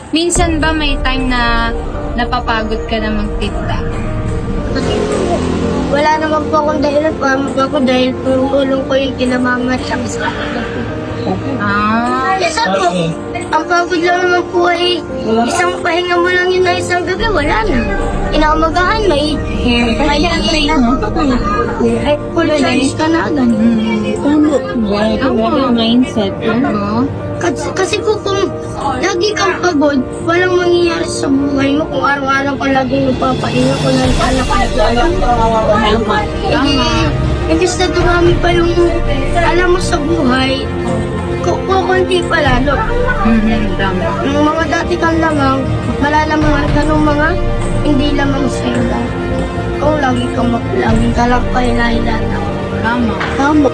Minsan ba may time na napapagod ka na magtinda? Kasi wala naman po akong dahilan para ako dahil tulong ko yung kinamamat sa Minsan po, ang pagod lang naman po ay isang pahinga mo lang yun na isang gabi, wala na. Inaumagahan, may full charge ka na agad. Tama. Mindset. Kasi po kung lagi kang pagod, walang mangyayari sa buhay mo kung araw-araw ka laging nagpapahinga kung nagkala ka imbis na dumami pa yung alam mo sa buhay, kukunti pa lalo. Yung mga dati kang lamang, malalaman ka ng mga hindi lamang sa'yo lang. Kung lagi ka lang pahilahilan. Tama. Tama.